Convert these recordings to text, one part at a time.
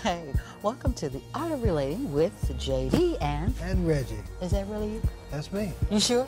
Hey, welcome to the Art of Relating with JD and Reggie. Is that really you? That's me. You sure?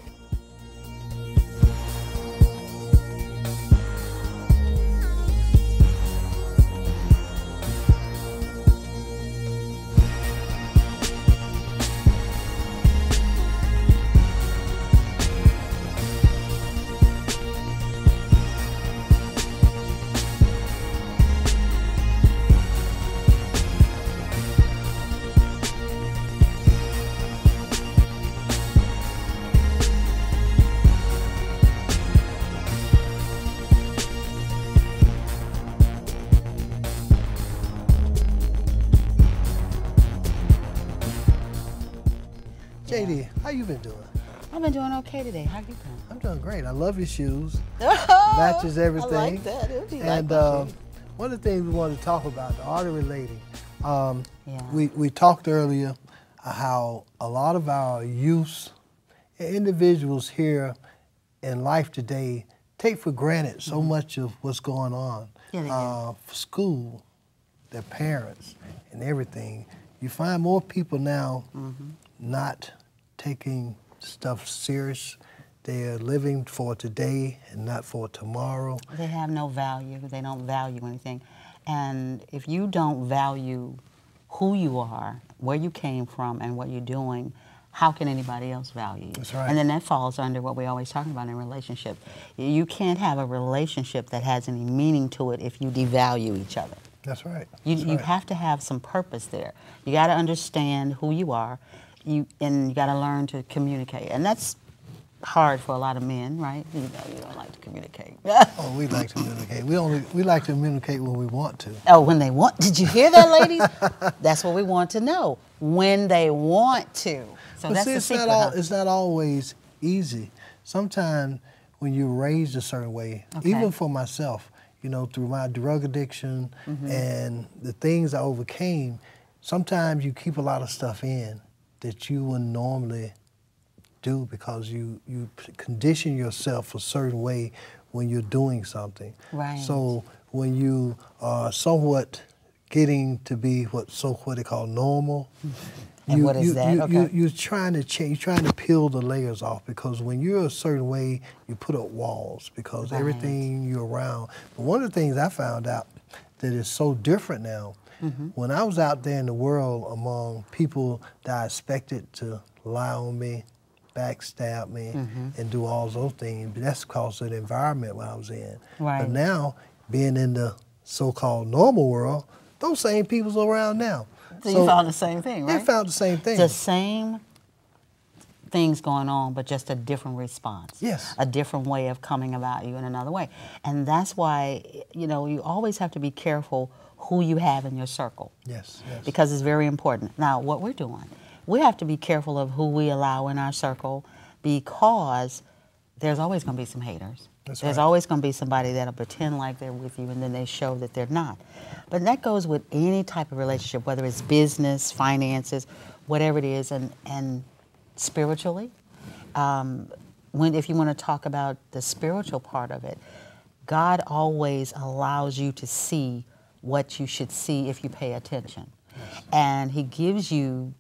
JD, how you been doing? I've been doing okay today. How you doing? I'm doing great. I love your shoes. Oh, Matches everything. I like that. And one of the things we wanted to talk about, the art of relating. We talked earlier how a lot of our youth individuals here in life today take for granted so much of what's going on. For school, their parents, and everything. You find more people now not taking stuff serious. They're living for today and not for tomorrow. They have no value. They don't value anything. And if you don't value who you are, where you came from, and what you're doing, how can anybody else value you? That's right. And then that falls under what we always talk about in relationships. You can't have a relationship that has any meaning to it if you devalue each other. That's right. You have to have some purpose there. You got to understand who you are, and you got to learn to communicate. And that's hard for a lot of men, right? You don't like to communicate. Oh, we like to communicate. We like to communicate when we want to. Oh, when they want. Did you hear that, ladies? That's what we want to know. When they want to. So that's the secret. It's not always easy. Sometimes when you're raised a certain way, even for myself, you know, through my drug addiction and the things I overcame, sometimes you keep a lot of stuff in that you wouldn't normally do because you condition yourself a certain way when you're doing something. Right. So when you are somewhat getting to be what they call normal, and what is that? You're trying to change, you're trying to peel the layers off, because when you're a certain way, you put up walls because everything you're around. But one of the things I found out that is so different now, when I was out there in the world among people that I expected to lie on me, backstab me, and do all those things, but that's because of the environment I was in. Right. But now, being in the so-called normal world, those same people's around now. So you found the same thing, right? They found the same thing. The same things going on, but just a different response. Yes. A different way of coming about you in another way. And that's why, you know, you always have to be careful who you have in your circle. Yes, yes. Because it's very important. Now, what we're doing, we have to be careful of who we allow in our circle, because there's always going to be some haters. There's always going to be somebody that'll pretend like they're with you and then they show that they're not. But that goes with any type of relationship, whether it's business, finances, whatever it is, and spiritually. If you want to talk about the spiritual part of it, God always allows you to see what you should see if you pay attention. Yes. And He gives you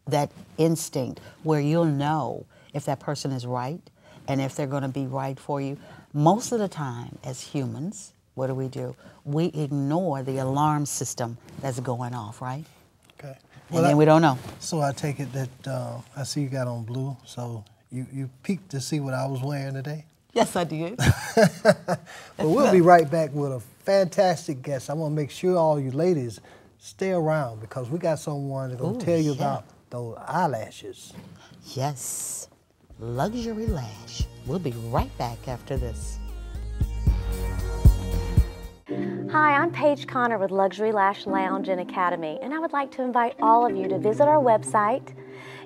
that instinct where you'll know if that person is right and if they're going to be right for you. Most of the time, as humans, what do? We ignore the alarm system that's going off, right? Okay. And then we don't know. So I take it that I see you got on blue, so you peeked to see what I was wearing today? Yes, I did. But we'll be right back with a fantastic guest. I want to make sure all you ladies stay around, because we got someone that's going to tell you about those eyelashes. Yes. Luxury Lash. We'll be right back after this. Hi, I'm Paige Connor with Luxury Lash Lounge and Academy, and I would like to invite all of you to visit our website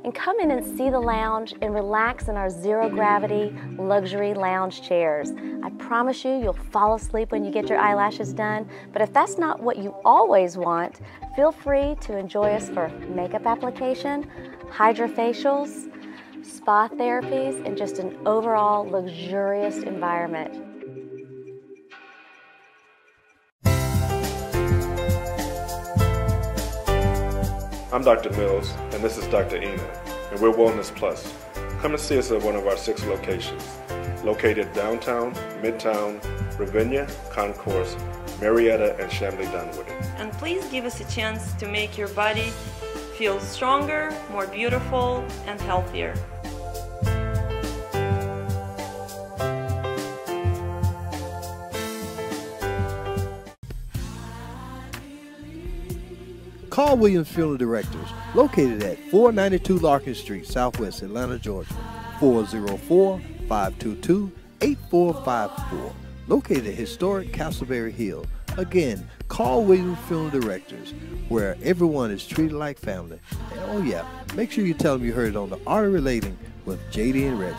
and come in and see the lounge and relax in our zero-gravity luxury lounge chairs. I promise you, you'll fall asleep when you get your eyelashes done, but if that's not what you always want, feel free to enjoy us for makeup application, hydrofacials, spa therapies, and just an overall luxurious environment. I'm Dr. Mills, and this is Dr. Ina, and we're Wellness Plus. Come and see us at one of our 6 locations, located downtown, Midtown, Ravinia, Concourse, Marietta, and Chamblee-Dunwoody. And please give us a chance to make your body feel stronger, more beautiful, and healthier. Call Williams Funeral Directors, located at 492 Larkin Street, Southwest Atlanta, Georgia, 404-522-8454, located at historic Castleberry Hill. Again, call Williams Funeral Directors, where everyone is treated like family. And oh yeah, make sure you tell them you heard it on the Art of Relating with JD and Reggie.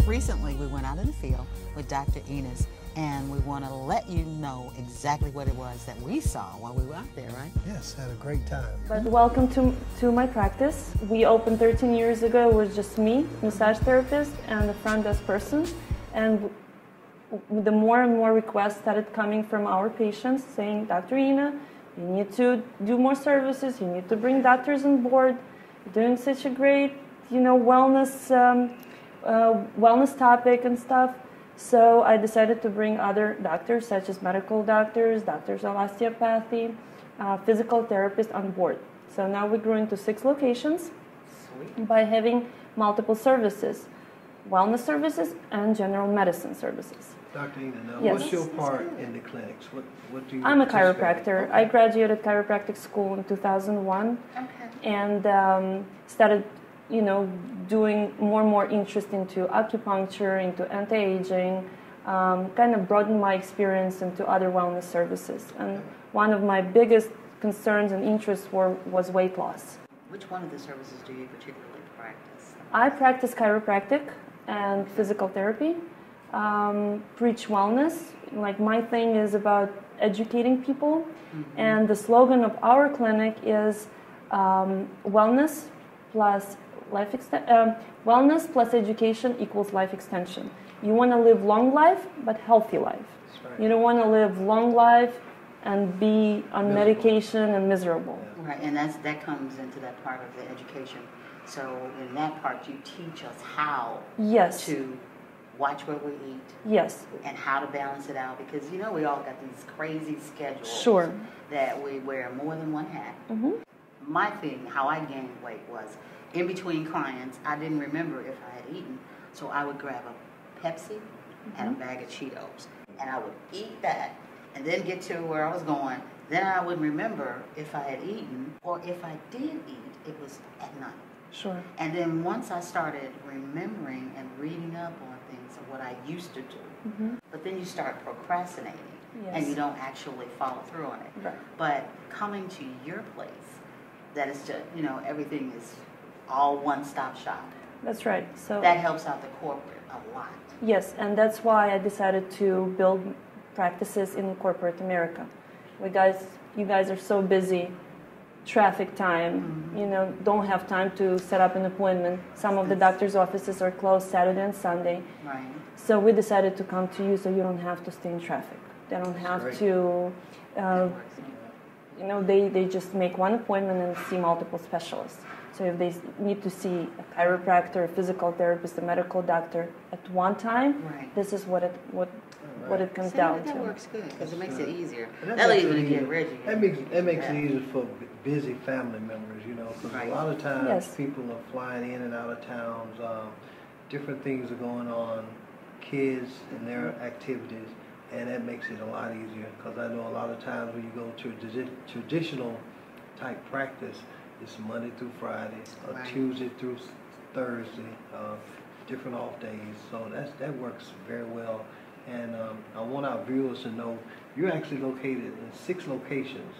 Recently, we went out in the field with Dr. Enos, and we want to let you know exactly what it was that we saw while we were out there, right? Yes, had a great time. But welcome to my practice. We opened 13 years ago. It was just me, massage therapist, and the front desk person. And the more and more requests started coming from our patients saying, Dr. Ina, you need to do more services. You need to bring doctors on board. You're doing such a great, wellness topic and stuff. So I decided to bring other doctors, such as medical doctors, doctors of osteopathy, physical therapists on board. So now we grew into 6 locations. Sweet. By having multiple services, wellness services and general medicine services. Dr. Ina, now Yes. what's your part in the clinics? What do you I'm a participate in? chiropractor. Okay. I graduated chiropractic school in 2001 and started doing more and more interest into acupuncture, into anti-aging, kind of broadened my experience into other wellness services. And one of my biggest concerns and interests was weight loss. Which one of the services do you particularly practice? I practice chiropractic and physical therapy, preach wellness. Like my thing is about educating people, and the slogan of our clinic is wellness plus wellness plus education equals life extension. You want to live long life, but healthy life. Right. You don't want to live long life and be on medication and miserable. Right, and that comes into that part of the education. So in that part, you teach us how to watch what we eat. Yes. And how to balance it out, because we all got these crazy schedules. Sure. That we wear more than one hat. My thing, how I gained weight was, in between clients, I didn't remember if I had eaten, so I would grab a Pepsi and a bag of Cheetos, and I would eat that, and then get to where I was going. Then I would remember if I had eaten, or if I did eat, it was at night. Sure. And then once I started remembering and reading up on things of what I used to do, but then you start procrastinating, and you don't actually follow through on it. Right. But coming to your place, that is just, everything is all one-stop shop. That's right. So that helps out the corporate a lot. Yes, and that's why I decided to build practices in corporate America. You guys are so busy, traffic time, don't have time to set up an appointment. Some of the doctor's offices are closed Saturday and Sunday. Right. So we decided to come to you so you don't have to stay in traffic. They don't have to, they just make one appointment and see multiple specialists. So if they need to see a chiropractor, a physical therapist, a medical doctor at one time, this is what it comes down to. That works good because it makes it easier. That'll even get Reggie. That makes it easier for busy family members, because a lot of times people are flying in and out of towns, different things are going on, kids and their activities, and that makes it a lot easier because I know a lot of times when you go to a traditional type practice, it's Monday through Friday, or Tuesday through Thursday, different off days. So that works very well. And I want our viewers to know you're actually located in 6 locations.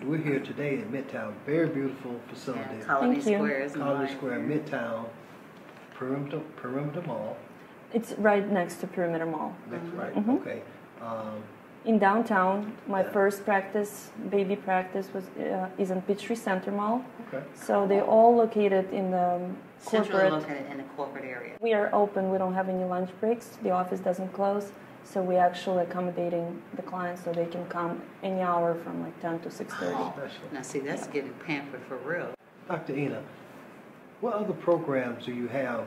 We're here today at Midtown. Very beautiful facility. Yeah, Colony Square. Colony Square, Midtown, Perimeter Mall. It's right next to Perimeter Mall. That's right. Okay. in downtown. My first practice, baby practice, is in Peachtree Center Mall. Okay. So they're all located in the Centrally corporate. located in the corporate area. We are open. We don't have any lunch breaks. The office doesn't close. So we're actually accommodating the clients so they can come any hour from like 10 to 6:30. Oh, now see, that's getting pampered for real. Dr. Ina, what other programs do you have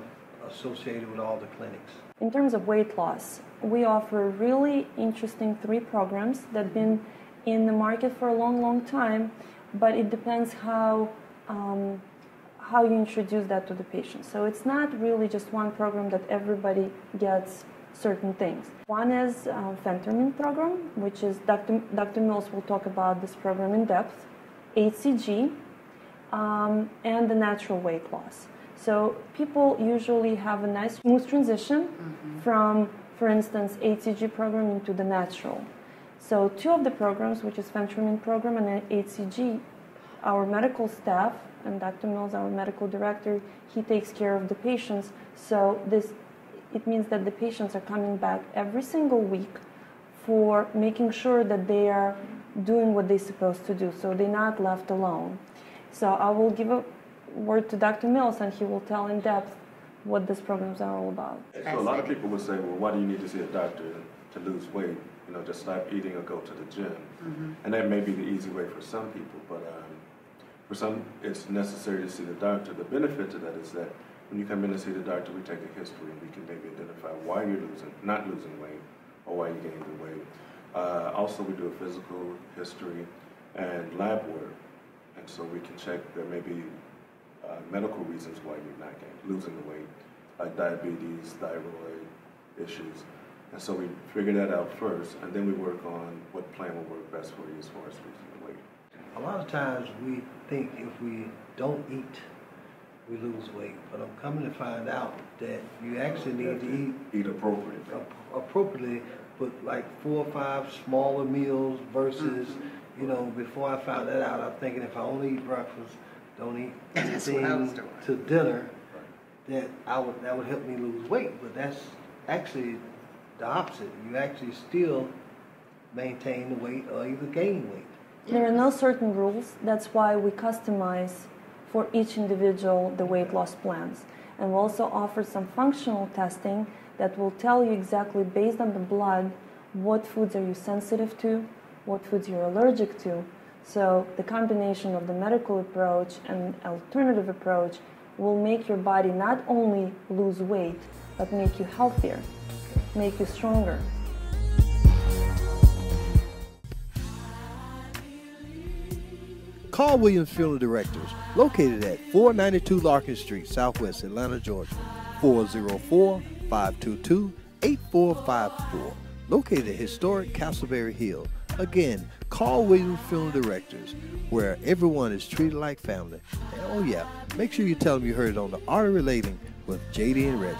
associated with all the clinics? In terms of weight loss, we offer really interesting 3 programs that have been in the market for a long, long time, but it depends how you introduce that to the patient. So it's not really just one program that everybody gets certain things. One is phentermine program, which is Dr. Mills will talk about this program in depth, HCG, and the natural weight loss. So people usually have a nice smooth transition from, for instance, HCG program into the natural. So 2 of the programs, which is phentermine program and HCG, our medical staff, and Dr. Mills, our medical director, he takes care of the patients. So it means that the patients are coming back every single week for making sure that they are doing what they're supposed to do, so they're not left alone. So I will give a word to Dr. Mills, and he will tell in depth what these programs are all about. So a lot of people would say, well, why do you need to see a doctor to lose weight? You know, just stop eating or go to the gym. And that may be the easy way for some people, but for some, it's necessary to see the doctor. The benefit to that is that when you come in to see the doctor, we take a history and we can maybe identify why you're not losing weight or why you gained the weight. Also, we do a physical history and lab work. And so we can check there may be medical reasons why you're not losing the weight, like diabetes, thyroid issues. And so we figure that out first, and then we work on what plan will work best for you as far as losing the weight. A lot of times we think if we don't eat, we lose weight, but I'm coming to find out that you actually need to eat appropriately. Appropriately, but like 4 or 5 smaller meals versus, you know, before I found that out, I'm thinking if I only eat breakfast, don't eat anything to dinner, that would help me lose weight. But that's actually the opposite. You actually still maintain the weight or either gain weight. There are no certain rules. That's why we customize for each individual the weight loss plans. And we also offer some functional testing that will tell you exactly based on the blood what foods are you sensitive to, what foods you're allergic to. So the combination of the medical approach and alternative approach will make your body not only lose weight, but make you healthier, make you stronger. Call Williams Funeral Directors, located at 492 Larkin Street, Southwest Atlanta, Georgia, 404-522-8454, located at historic Castleberry Hill. Again, call Williams Funeral Directors, where everyone is treated like family. And oh yeah, make sure you tell them you heard it on the Art of Relating with JD and Reggie.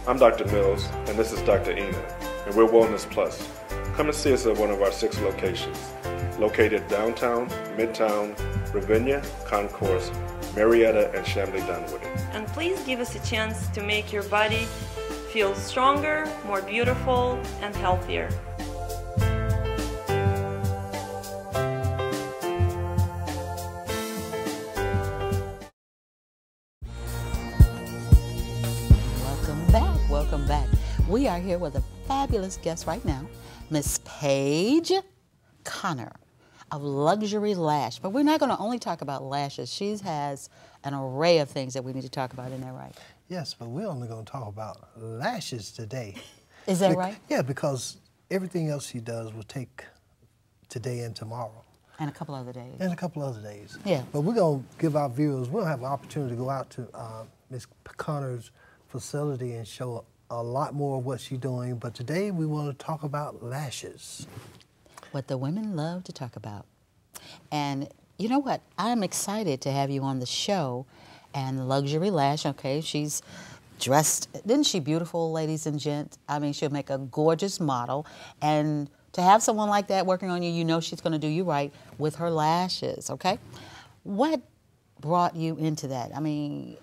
I'm Dr. Mills, and this is Dr. Ina, and we're Wellness Plus. Come and see us at one of our 6 locations, located downtown, midtown, Ravinia, Concourse, Marietta, and Chamblee-Dunwoody. And please give us a chance to make your body feel stronger, more beautiful, and healthier. Welcome back. We are here with a fabulous guest right now, Miss Paige Connor of Luxury Lash. But we're not going to only talk about lashes. She has an array of things that we need to talk about, isn't that right? Yes, but we're only going to talk about lashes today. Is that right? Yeah, because everything else she does will take today and tomorrow. And a couple other days. And a couple other days. Yeah. But we're going to give our viewers, we'll have an opportunity to go out to Miss Connor's facility and show a lot more of what she's doing. But today we want to talk about lashes. What the women love to talk about. And you know what? I'm excited to have you on the show. And Luxury Lash, okay, she's dressed, isn't she beautiful, ladies and gents? I mean, she'll make a gorgeous model. And to have someone like that working on you, you know she's going to do you right with her lashes, okay? What brought you into that? I mean,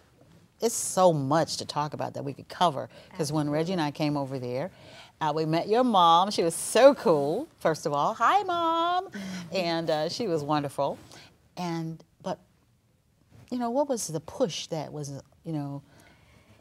it's so much to talk about that we could cover. Because when Reggie and I came over there, we met your mom. She was so cool, first of all. Hi, Mom. And she was wonderful. But, you know, what was the push that was, you know,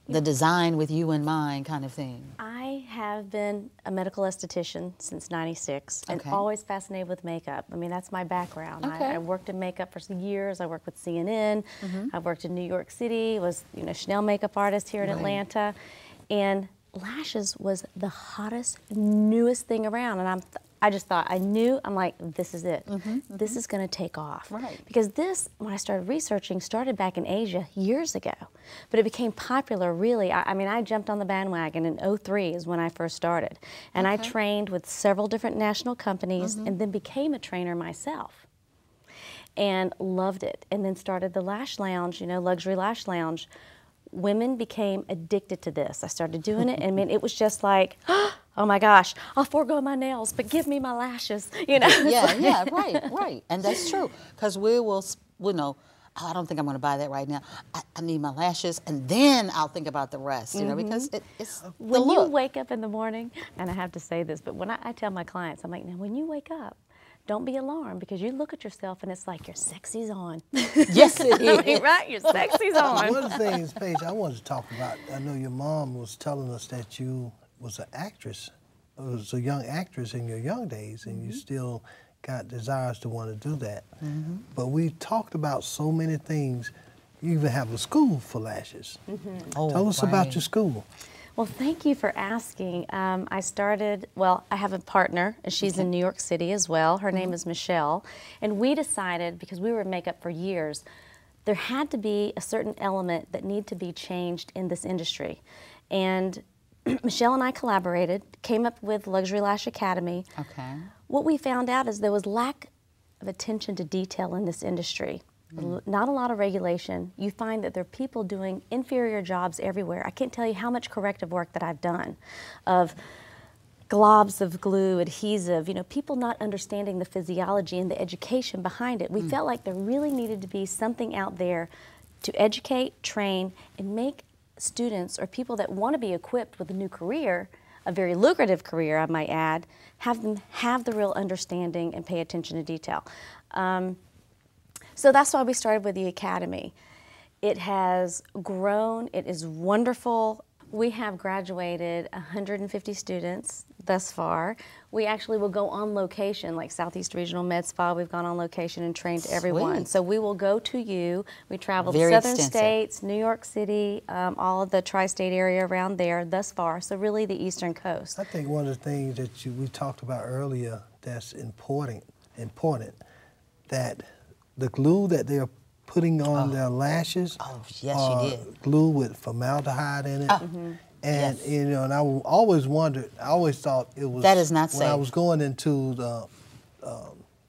the design with you in mind kind of thing? I have been a medical esthetician since '96 and always fascinated with makeup. I mean, that's my background. I worked in makeup for some years. I worked with CNN. I worked in New York City, was, you know, Chanel makeup artist here in Atlanta. And lashes was the hottest, newest thing around. And I just thought, I'm like, this is it. This is going to take off. Right. Because this, when I started researching, started back in Asia years ago. But it became popular, really. I mean, I jumped on the bandwagon in '03 is when I first started. And I trained with several different national companies and then became a trainer myself. And loved it. And then started the Lash Lounge, you know, Luxury Lash Lounge. Women became addicted to this. I started doing it, and I mean, it was just like, oh my gosh, I'll forego my nails, but give me my lashes, you know? Yeah, right. And that's true, because we know, oh, I don't think I'm going to buy that right now. I need my lashes, and then I'll think about the rest, you know, because it's the when look. you wake up in the morning, and I have to say this, but when I tell my clients, I'm like, now when you wake up, don't be alarmed, because you look at yourself and it's like your sexy's on. Yes, it is. I mean, right? Your sexy's on. One of the things, Paige, I wanted to talk about, I know your mom was telling us that you was an actress, was a young actress in your young days, and you still got desires to want to do that. But we talked about so many things. You even have a school for lashes. Tell us about your school. Well, thank you for asking. I have a partner, and she's in New York City as well. Her name is Michelle. And we decided, because we were in makeup for years, there had to be a certain element that needed to be changed in this industry. And Michelle and I collaborated, came up with Luxury Lash Academy. What we found out is there was lack of attention to detail in this industry. Not a lot of regulation. You find that there are people doing inferior jobs everywhere. I can't tell you how much corrective work that I've done of globs of glue, adhesive, you know, people not understanding the physiology and the education behind it. We felt like there really needed to be something out there to educate, train, and make students or people that want to be equipped with a new career, a very lucrative career, I might add, have them have the real understanding and pay attention to detail. So that's why we started with the Academy. It has grown, it is wonderful. We have graduated 150 students thus far. We actually will go on location, like Southeast Regional Med Spa, we've gone on location and trained everyone. So we will go to you. We travel to southern states, New York City, all of the tri-state area around there thus far, so really the eastern coast. I think one of the things that we talked about earlier that's important, that the glue that they're putting on their lashes, glue with formaldehyde in it. And you know, and I always wondered, I always thought it was, that is not safe. When I was going into the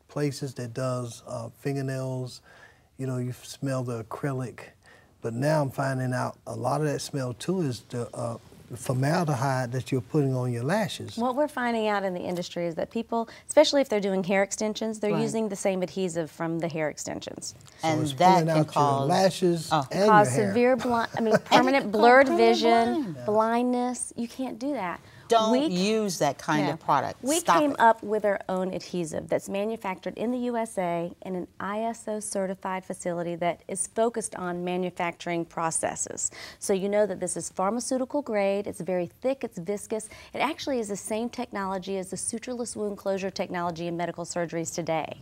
places that does fingernails, you know, you smell the acrylic, but now I'm finding out a lot of that smell too is the formaldehyde that you're putting on your lashes. What we're finding out in the industry is that people, especially if they're doing hair extensions, they're using the same adhesive from the hair extensions. So and it's that pulling can out cause your lashes and your cause hair. severe permanent blurred vision, blindness. You can't do that. Don't use that kind of product. We came up with our own adhesive that's manufactured in the USA in an ISO certified facility that is focused on manufacturing processes. So you know that this is pharmaceutical grade, it's very thick, it's viscous. It actually is the same technology as the sutureless wound closure technology in medical surgeries today.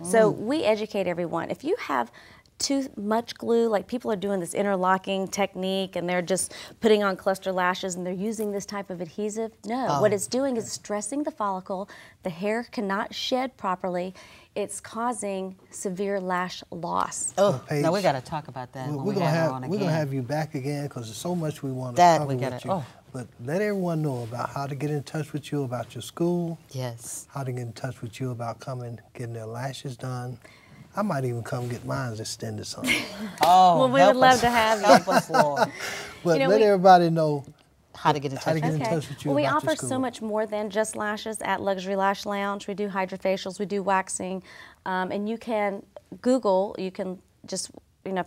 So we educate everyone. If you have too much glue, like people are doing this interlocking technique and they're just putting on cluster lashes and they're using this type of adhesive. No, what it's doing is stressing the follicle. The hair cannot shed properly. It's causing severe lash loss. Paige, now we got to talk about that when we're going to have you back again because there's so much we want to cover with you. But let everyone know about how to get in touch with you about your school. How to get in touch with you about getting their lashes done. I might even come get mine extended something. Well, we would love to have you. Help us, Lord. But let everybody know how to get in touch, with you. Well, we offer so much more than just lashes at Luxury Lash Lounge. We do hydrofacials, we do waxing, and you can Google, you can just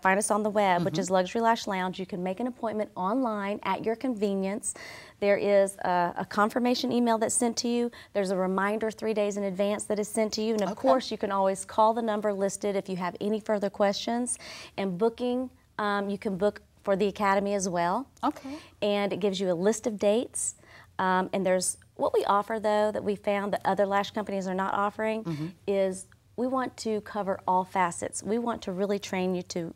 find us on the web, which is Luxury Lash Lounge. You can make an appointment online at your convenience. There is a confirmation email that's sent to you. There's a reminder 3 days in advance that is sent to you. And of course, you can always call the number listed if you have any further questions. And booking, you can book for the Academy as well. Okay. And it gives you a list of dates. And there's what we offer, though, that we found that other lash companies are not offering is we want to cover all facets. We want to really train you to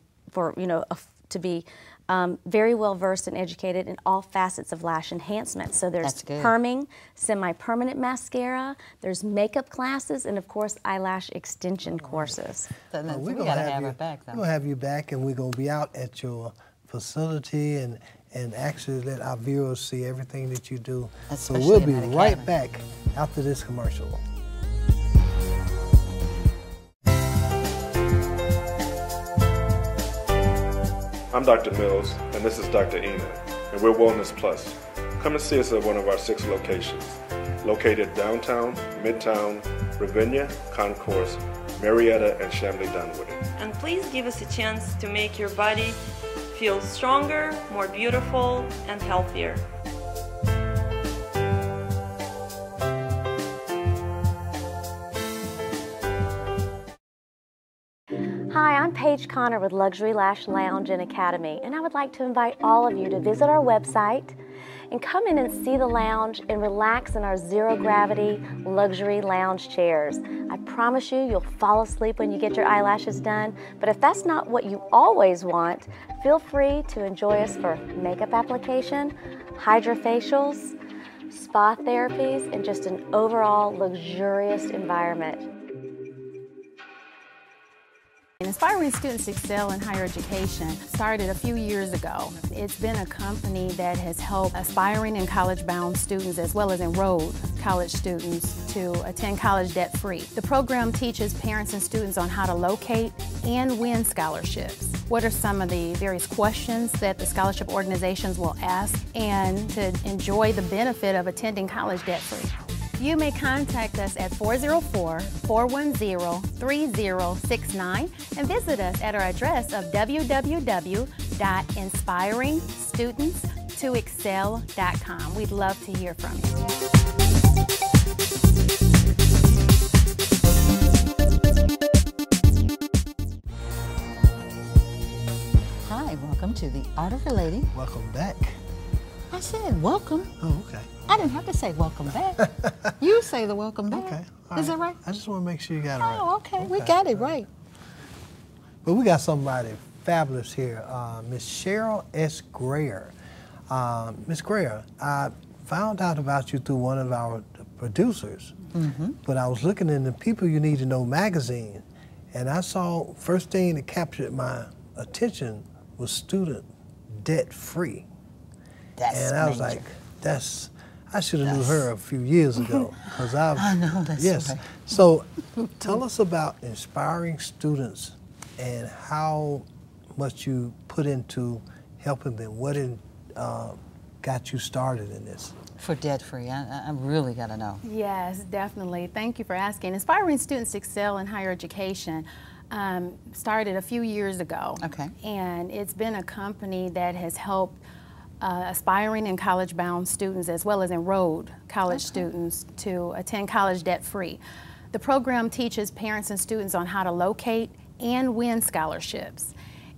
be very well versed and educated in all facets of lash enhancement. So there's perming, semi-permanent mascara, there's makeup classes, and of course eyelash extension courses. So we're going to have you back, though. We're going to have you back, and we're going to be out at your facility and actually let our viewers see everything that you do. Especially so we'll be right back after this commercial. I'm Dr. Mills, and this is Dr. Ina, and we're Wellness Plus. Come and see us at one of our 6 locations, located downtown, midtown, Ravinia, Concourse, Marietta, and Chamblee-Dunwoody. And please give us a chance to make your body feel stronger, more beautiful, and healthier. Hi, I'm Paige Connor with Luxury Lash Lounge and Academy, and I would like to invite all of you to visit our website and come in and see the lounge and relax in our zero-gravity luxury lounge chairs. I promise you'll fall asleep when you get your eyelashes done, but if that's not what you always want, feel free to enjoy us for makeup application, hydrofacials, spa therapies, and just an overall luxurious environment. Inspiring Students Excel in Higher Education started a few years ago. It's been a company that has helped aspiring and college-bound students as well as enrolled college students to attend college debt-free. The program teaches parents and students on how to locate and win scholarships. What are some of the various questions that the scholarship organizations will ask, and to enjoy the benefit of attending college debt-free. You may contact us at 404-410-3069 and visit us at our address of www.inspiringstudents2excel.com. We'd love to hear from you. Hi, welcome to the Art of Relating. Welcome back. I said welcome. Oh, okay. I didn't have to say welcome back. You say the welcome back. Okay. Is that right? I just want to make sure you got it right. Oh, okay. We got it right. But we got somebody fabulous here, Miss Sheryl S. Grayer. Miss Grayer, I found out about you through one of our producers, but I was looking in the People You Need to Know magazine, and I saw first thing that captured my attention was student debt-free. And I was like, I should have knew her a few years ago. I know, that's right. So tell us about inspiring students and how much you put into helping them. What got you started in this? For debt-free, I really got to know. Yes, definitely. Thank you for asking. Inspiring Students Excel in Higher Education started a few years ago. Okay. And it's been a company that has helped aspiring and college-bound students as well as enrolled college students to attend college debt-free. The program teaches parents and students on how to locate and win scholarships.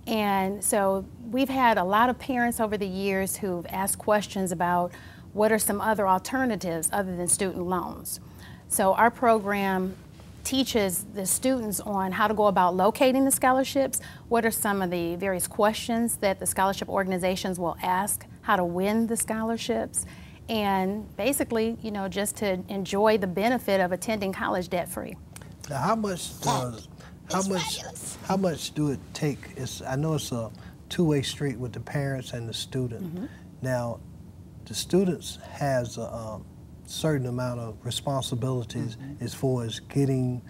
And so we've had a lot of parents over the years who've asked questions about what are some other alternatives other than student loans. So our program teaches the students on how to go about locating the scholarships, what are some of the various questions that the scholarship organizations will ask, how to win the scholarships, and basically, you know, just to enjoy the benefit of attending college debt-free. Now, how much do it take? I know it's a two-way street with the parents and the student. Now, the students has a certain amount of responsibilities as far as getting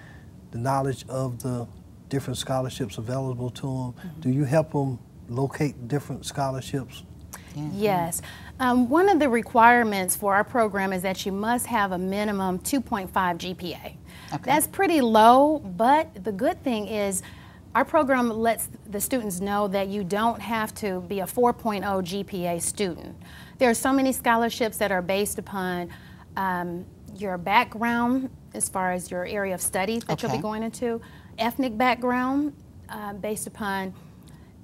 the knowledge of the different scholarships available to them. Do you help them locate different scholarships? Yes. One of the requirements for our program is that you must have a minimum 2.5 GPA. That's pretty low, but the good thing is Our program lets the students know that you don't have to be a 4.0 GPA student. There are so many scholarships that are based upon your background as far as your area of study that you'll be going into, ethnic background based upon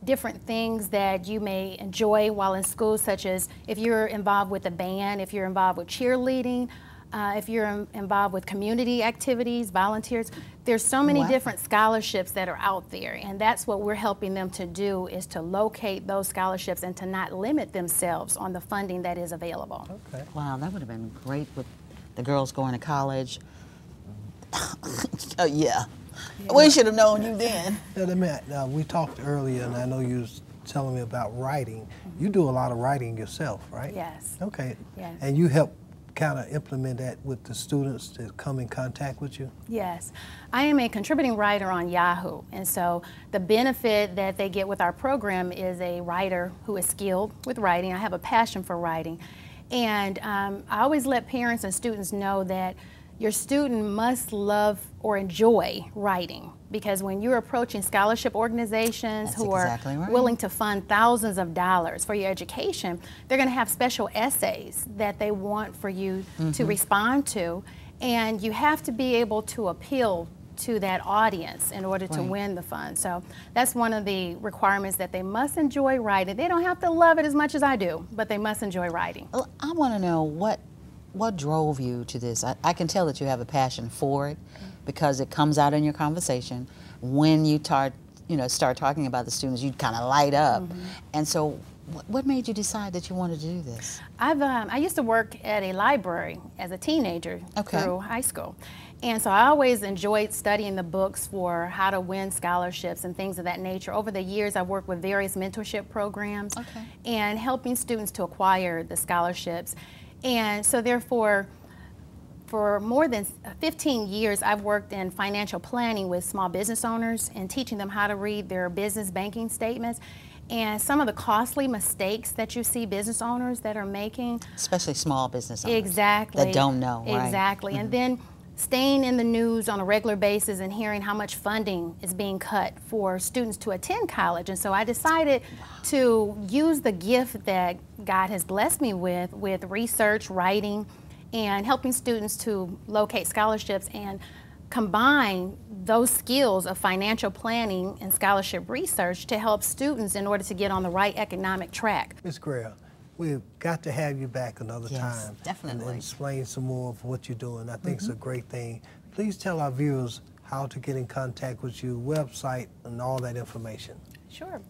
different things that you may enjoy while in school, such as if you're involved with a band, if you're involved with cheerleading, if you're involved with community activities, volunteers. There's so many different scholarships that are out there, and that's what we're helping them to do, is to locate those scholarships and to not limit themselves on the funding that is available. Okay. Wow, that would have been great with the girls going to college. Oh, yeah. We should have known you then. We talked earlier, and I know you was telling me about writing. You do a lot of writing yourself, right? Yes. Okay. Yes. And you help kind of implement that with the students that come in contact with you? Yes. I am a contributing writer on Yahoo, and so the benefit that they get with our program is a writer who is skilled with writing. I have a passion for writing, and I always let parents and students know that your student must love or enjoy writing, because when you're approaching scholarship organizations who are willing to fund thousands of dollars for your education, they're going to have special essays that they want for you to respond to, and you have to be able to appeal to that audience in order to win the fund. So that's one of the requirements, that they must enjoy writing. They don't have to love it as much as I do, but they must enjoy writing. Well, I want to know what drove you to this? I can tell that you have a passion for it, because it comes out in your conversation. When you start talking about the students, you kind of light up. And so what made you decide that you wanted to do this? I used to work at a library as a teenager through high school. And so I always enjoyed studying the books for how to win scholarships and things of that nature. Over the years, I've worked with various mentorship programs and helping students to acquire the scholarships. And so therefore, for more than 15 years, I've worked in financial planning with small business owners and teaching them how to read their business banking statements and some of the costly mistakes that you see business owners that are making. Especially small business owners. Exactly. That don't know, right? Exactly. And then staying in the news on a regular basis and hearing how much funding is being cut for students to attend college. And so I decided to use the gift that God has blessed me with research, writing, and helping students to locate scholarships and combine those skills of financial planning and scholarship research to help students in order to get on the right economic track. Ms. Grayer, we've got to have you back another time. Definitely. And explain some more of what you're doing. I think it's a great thing. Please tell our viewers how to get in contact with you, website, and all that information. Sure.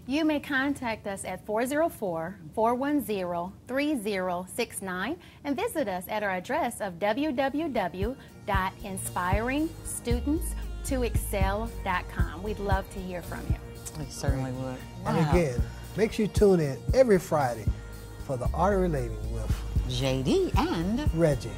You may contact us at 404-410-3069 and visit us at our address of www.inspiringstudentstoexcel.com. We'd love to hear from you. We certainly would. And again, make sure you tune in every Friday for the Art Relating with JD and Reggie.